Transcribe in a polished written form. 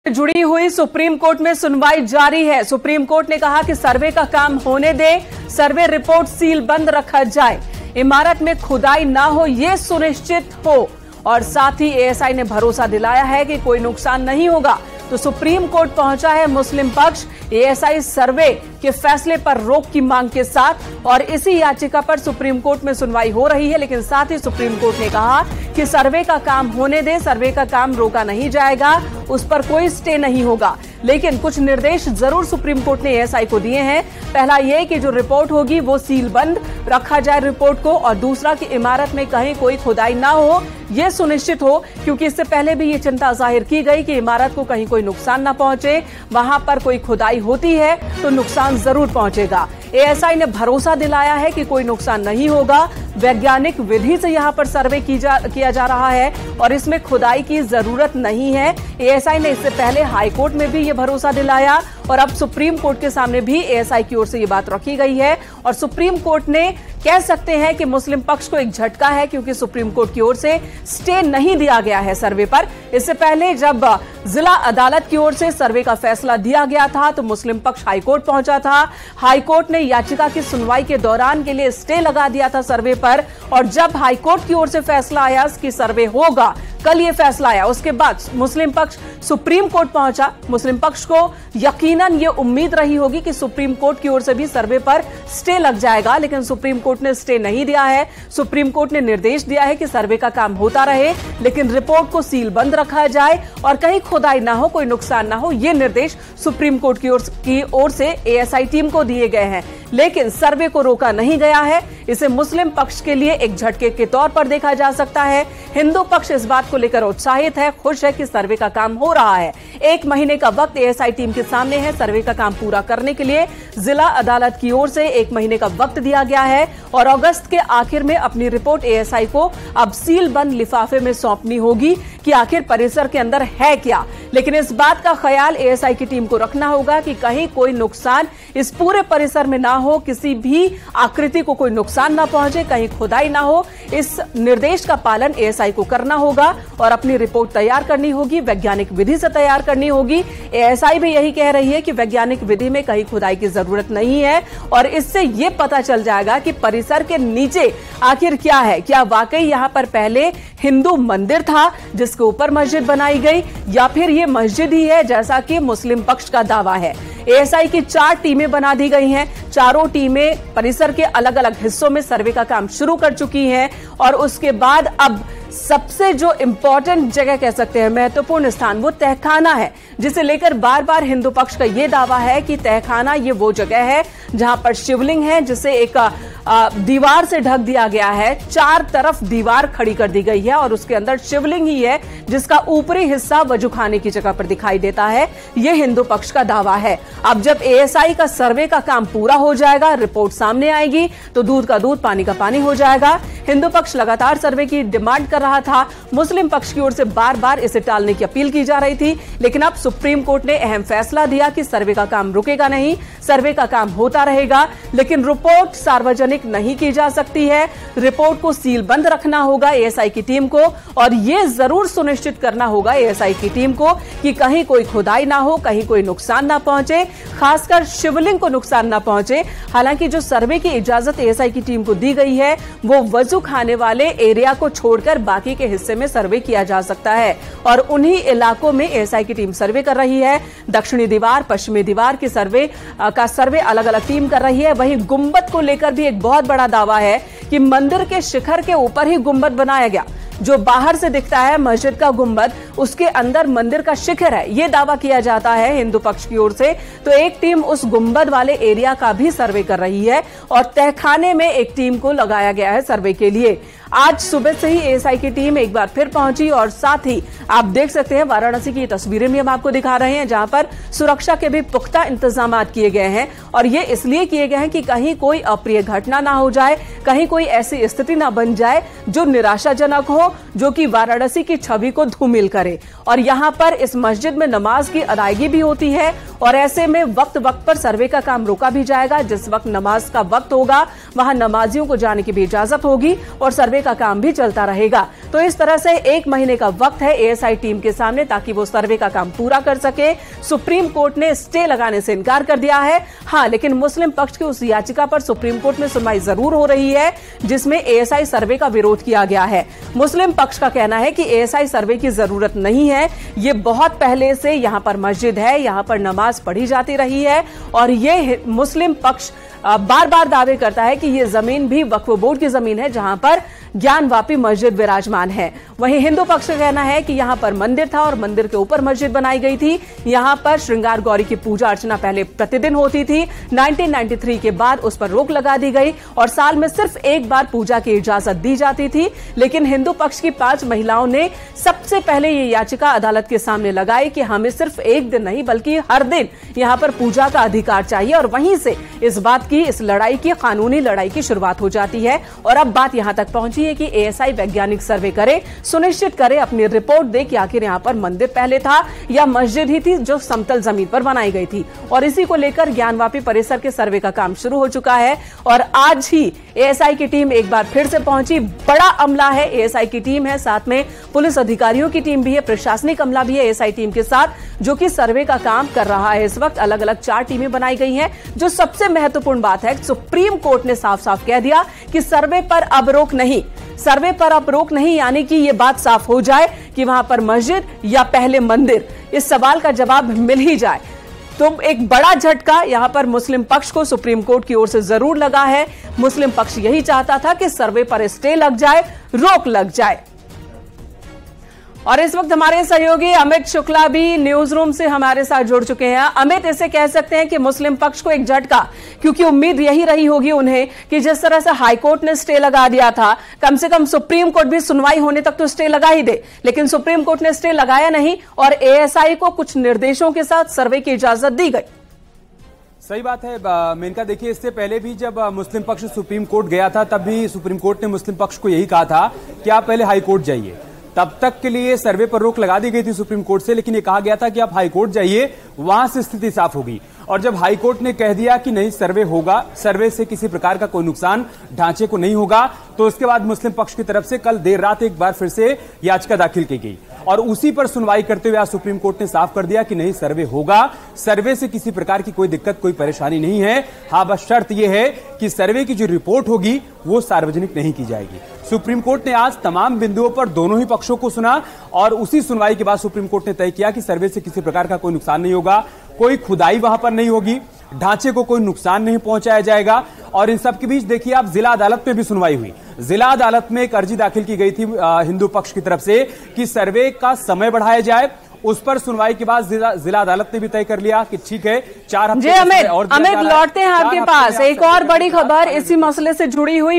जुड़ी हुई supreme court में सुनवाई जारी है। सुप्रीम कोर्ट ने कहा कि सर्वे का काम होने दे, सर्वे रिपोर्ट सील बंद रखा जाए, इमारत में खुदाई ना हो यह सुनिश्चित हो, और साथ ही एएसआई ने भरोसा दिलाया है कि कोई नुकसान नहीं होगा। तो सुप्रीम कोर्ट पहुंचा है मुस्लिम पक्ष एएसआई सर्वे के फैसले पर रोक की मांग के साथ, और इसी याचिका पर सुप्रीम कोर्ट में सुनवाई हो रही है। लेकिन साथ ही सुप्रीम कोर्ट ने कहा कि सर्वे का काम होने दे, सर्वे का काम रोका नहीं जाएगा, उस पर कोई स्टे नहीं होगा। लेकिन कुछ निर्देश जरूर सुप्रीम कोर्ट ने एएसआई को दिए हैं। पहला यह कि जो रिपोर्ट होगी वो सील बंद रखा जाए रिपोर्ट को, और दूसरा कि इमारत में कहीं कोई खुदाई ना हो यह सुनिश्चित हो, क्योंकि इससे पहले भी ये चिंता जाहिर की गई कि इमारत को कहीं कोई नुकसान ना पहुंचे, वहां पर कोई खुदाई होती है तो नुकसान जरूर पहुंचेगा। एएसआई ने भरोसा दिलाया है कि कोई नुकसान नहीं होगा, वैज्ञानिक विधि से यहां पर सर्वे किया जा रहा है और इसमें खुदाई की जरूरत नहीं है। एएसआई ने इससे पहले हाईकोर्ट में भी यह भरोसा दिलाया, और अब सुप्रीम कोर्ट के सामने भी एएसआई की ओर से यह बात रखी गई है। और सुप्रीम कोर्ट ने कह सकते हैं कि मुस्लिम पक्ष को एक झटका है, क्योंकि सुप्रीम कोर्ट की ओर से स्टे नहीं दिया गया है सर्वे पर। इससे पहले जब जिला अदालत की ओर से सर्वे का फैसला दिया गया था तो मुस्लिम पक्ष हाईकोर्ट पहुंचा था। हाईकोर्ट ने याचिका की सुनवाई के दौरान के लिए स्टे लगा दिया था सर्वे पर, और जब हाईकोर्ट की ओर से फैसला आया कि सर्वे होगा, कल ये फैसला आया, उसके बाद मुस्लिम पक्ष सुप्रीम कोर्ट पहुंचा। मुस्लिम पक्ष को यकीनन ये उम्मीद रही होगी कि सुप्रीम कोर्ट की ओर से भी सर्वे पर स्टे लग जाएगा, लेकिन सुप्रीम कोर्ट ने स्टे नहीं दिया है। सुप्रीम कोर्ट ने निर्देश दिया है कि सर्वे का काम होता रहे, लेकिन रिपोर्ट को सील बंद रखा जाए और कहीं खुदाई ना हो, कोई नुकसान ना हो, ये निर्देश सुप्रीम कोर्ट की ओर से एएसआई टीम को दिए गए हैं। लेकिन सर्वे को रोका नहीं गया है। इसे मुस्लिम पक्ष के लिए एक झटके के तौर पर देखा जा सकता है। हिंदू पक्ष इस बात को लेकर उत्साहित है, खुश है कि सर्वे का काम हो रहा है। 1 महीने का वक्त एएसआई टीम के सामने है सर्वे का काम पूरा करने के लिए। जिला अदालत की ओर से 1 महीने का वक्त दिया गया है, और अगस्त के आखिर में अपनी रिपोर्ट एएसआई को अब सील बंद लिफाफे में सौंपनी होगी कि आखिर परिसर के अंदर है क्या। लेकिन इस बात का ख्याल एएसआई की टीम को रखना होगा कि कहीं कोई नुकसान इस पूरे परिसर में ना हो, किसी भी आकृति को कोई नुकसान ना पहुंचे, कहीं खुदाई ना हो। इस निर्देश का पालन एएसआई को करना होगा और अपनी रिपोर्ट तैयार करनी होगी, वैज्ञानिक विधि से तैयार करनी होगी। एएसआई भी यही कह रही है कि वैज्ञानिक विधि में कहीं खुदाई की जरूरत नहीं है, और इससे यह पता चल जाएगा कि परिसर के नीचे आखिर क्या है। क्या वाकई यहां पर पहले हिंदू मंदिर था जिसके ऊपर मस्जिद बनाई गई, या फिर यह मस्जिद ही है जैसा कि मुस्लिम पक्ष का दावा है। एएसआई की 4 टीमें बना दी गई हैं। चारों टीमें परिसर के अलग अलग हिस्सों में सर्वे का काम शुरू कर चुकी हैं, और उसके बाद अब सबसे जो इंपॉर्टेंट जगह कह सकते हैं, महत्वपूर्ण स्थान, वो तहखाना है, जिसे लेकर बार बार हिंदू पक्ष का यह दावा है कि तहखाना ये वो जगह है जहां पर शिवलिंग है, जिसे एक दीवार से ढक दिया गया है। 4 तरफ दीवार खड़ी कर दी गई है और उसके अंदर शिवलिंग ही है, जिसका ऊपरी हिस्सा वजूखाने की जगह पर दिखाई देता है। यह हिंदू पक्ष का दावा है। अब जब एएसआई का सर्वे का काम पूरा हो जाएगा, रिपोर्ट सामने आएगी, तो दूध का दूध पानी का पानी हो जाएगा। हिंदू पक्ष लगातार सर्वे की डिमांड कर रहा था, मुस्लिम पक्ष की ओर से बार बार इसे टालने की अपील की जा रही थी, लेकिन अब सुप्रीम कोर्ट ने अहम फैसला दिया कि सर्वे का काम रुकेगा नहीं, सर्वे का काम होता रहेगा, लेकिन रिपोर्ट सार्वजनिक नहीं की जा सकती है। रिपोर्ट को सील बंद रखना होगा एएसआई की टीम को, और यह जरूर सुनिश्चित करना होगा एएसआई की टीम को कि कहीं कोई खुदाई ना हो, कहीं कोई नुकसान ना पहुंचे, खासकर शिवलिंग को नुकसान ना पहुंचे। हालांकि जो सर्वे की इजाजत एएसआई की टीम को दी गई है, वो वजू खाने वाले एरिया को छोड़कर बाकी के हिस्से में सर्वे किया जा सकता है, और उन्हीं इलाकों में एएसआई की टीम सर्वे कर रही है। दक्षिणी दीवार, पश्चिमी दीवार की सर्वे अलग अलग टीम कर रही है। वहीं गुंबद को लेकर भी एक बहुत बड़ा दावा है कि मंदिर के शिखर के ऊपर ही गुंबद बनाया गया। जो बाहर से दिखता है मस्जिद का गुंबद, उसके अंदर मंदिर का शिखर है, यह दावा किया जाता है हिंदू पक्ष की ओर से। तो एक टीम उस गुंबद वाले एरिया का भी सर्वे कर रही है, और तहखाने में एक टीम को लगाया गया है सर्वे के लिए। आज सुबह से ही एएसआई की टीम एक बार फिर पहुंची, और साथ ही आप देख सकते हैं वाराणसी की तस्वीरें भी हम आपको दिखा रहे हैं, जहां पर सुरक्षा के भी पुख्ता इंतजाम किए गए हैं। और ये इसलिए किए गए हैं कि कहीं कोई अप्रिय घटना ना हो जाए, कहीं कोई ऐसी स्थिति ना बन जाए जो निराशाजनक हो, जो कि वाराणसी की छवि को धूमिल करे। और यहां पर इस मस्जिद में नमाज की अदायगी भी होती है, और ऐसे में वक्त वक्त पर सर्वे का काम रोका भी जाएगा। जिस वक्त नमाज का वक्त होगा, वहां नमाजियों को जाने की भी इजाजत होगी, और सर्वे सर्वे का काम भी चलता रहेगा। तो इस तरह से 1 महीने का वक्त है एएसआई टीम के सामने ताकि वो सर्वे का काम पूरा कर सके। सुप्रीम कोर्ट ने स्टे लगाने से इनकार कर दिया है। हाँ, लेकिन मुस्लिम पक्ष की उस याचिका पर सुप्रीम कोर्ट में सुनवाई जरूर हो रही है जिसमें एएसआई सर्वे का विरोध किया गया है। मुस्लिम पक्ष का कहना है कि एएसआई सर्वे की जरूरत नहीं है, ये बहुत पहले से यहां पर मस्जिद है, यहां पर नमाज पढ़ी जाती रही है और ये मुस्लिम पक्ष बार बार दावे करता है कि ये जमीन भी वक्फ बोर्ड की जमीन है जहां पर ज्ञानवापी मस्जिद विराजमान है। वहीं हिंदू पक्ष का कहना है कि यहां पर मंदिर था और मंदिर के ऊपर मस्जिद बनाई गई थी। यहां पर श्रृंगार गौरी की पूजा अर्चना पहले प्रतिदिन होती थी। 1993 के बाद उस पर रोक लगा दी गई और साल में सिर्फ एक बार पूजा की इजाजत दी जाती थी। लेकिन हिंदू पक्ष की 5 महिलाओं ने सबसे पहले ये याचिका अदालत के सामने लगाई कि हमें सिर्फ एक दिन नहीं बल्कि हर दिन यहां पर पूजा का अधिकार चाहिए और वहीं से इस लड़ाई की कानूनी लड़ाई की शुरुआत हो जाती है। और अब बात यहां तक पहुंची है कि एएसआई वैज्ञानिक सर्वे करे, सुनिश्चित करे, अपनी रिपोर्ट दे कि आखिर यहां पर मंदिर पहले था या मस्जिद ही थी जो समतल जमीन पर बनाई गई थी। और इसी को लेकर ज्ञानवापी परिसर के सर्वे का काम शुरू हो चुका है और आज ही एएसआई की टीम एक बार फिर से पहुंची। बड़ा अमला है, एएसआई की टीम है, साथ में पुलिस अधिकारियों की टीम भी है, प्रशासनिक अमला भी है एएसआई टीम के साथ जो कि सर्वे का काम कर रहा है। इस वक्त अलग अलग 4 टीमें बनाई गई हैं। जो सबसे महत्वपूर्ण बात है, सुप्रीम कोर्ट ने साफ साफ कह दिया कि सर्वे पर अब रोक नहीं, सर्वे पर अब रोक नहीं, यानी कि यह बात साफ हो जाए कि वहां पर मस्जिद या पहले मंदिर, इस सवाल का जवाब मिल ही जाए। तो एक बड़ा झटका यहां पर मुस्लिम पक्ष को सुप्रीम कोर्ट की ओर से जरूर लगा है। मुस्लिम पक्ष यही चाहता था कि सर्वे पर स्टे लग जाए, रोक लग जाए। और इस वक्त हमारे सहयोगी अमित शुक्ला भी न्यूज रूम से हमारे साथ जुड़ चुके हैं। अमित, इसे कह सकते हैं कि मुस्लिम पक्ष को एक झटका, क्योंकि उम्मीद यही रही होगी उन्हें कि जिस तरह से हाईकोर्ट ने स्टे लगा दिया था, कम से कम सुप्रीम कोर्ट भी सुनवाई होने तक तो स्टे लगा ही दे, लेकिन सुप्रीम कोर्ट ने स्टे लगाया नहीं और एएसआई को कुछ निर्देशों के साथ सर्वे की इजाजत दी गई। सही बात है मेनका। देखिए, इससे पहले भी जब मुस्लिम पक्ष सुप्रीम कोर्ट गया था तब भी सुप्रीम कोर्ट ने मुस्लिम पक्ष को यही कहा था कि आप पहले हाईकोर्ट जाइए। तब तक के लिए सर्वे पर रोक लगा दी गई थी सुप्रीम कोर्ट से, लेकिन ये कहा गया था कि आप हाईकोर्ट जाइए, वहां से स्थिति साफ होगी। और जब हाईकोर्ट ने कह दिया कि नहीं सर्वे होगा, सर्वे से किसी प्रकार का कोई नुकसान ढांचे को नहीं होगा, तो उसके बाद मुस्लिम पक्ष की तरफ से कल देर रात एक बार फिर से याचिका दाखिल की गई और उसी पर सुनवाई करते हुए आज सुप्रीम कोर्ट ने साफ कर दिया कि नहीं सर्वे होगा, सर्वे से किसी प्रकार की कोई दिक्कत, कोई परेशानी नहीं है। हाँ, बस शर्त यह है कि सर्वे की जो रिपोर्ट होगी वो सार्वजनिक नहीं की जाएगी। सुप्रीम कोर्ट ने आज तमाम बिंदुओं पर दोनों ही पक्षों को सुना और उसी सुनवाई के बाद सुप्रीम कोर्ट ने तय किया कि सर्वे से किसी प्रकार का कोई नुकसान नहीं होगा, कोई खुदाई वहां पर नहीं होगी, ढांचे को कोई नुकसान नहीं पहुंचाया जाएगा। और इन सब के बीच देखिए, आप जिला अदालत में भी सुनवाई हुई। जिला अदालत में एक अर्जी दाखिल की गई थी हिंदू पक्ष की तरफ से कि सर्वे का समय बढ़ाया जाए। उस पर सुनवाई के बाद जिला अदालत ने भी तय कर लिया कि ठीक है, 4 हफ्ते। अमित लौटते हैं आपके पास। एक और बड़ी खबर इसी मसले से जुड़ी हुई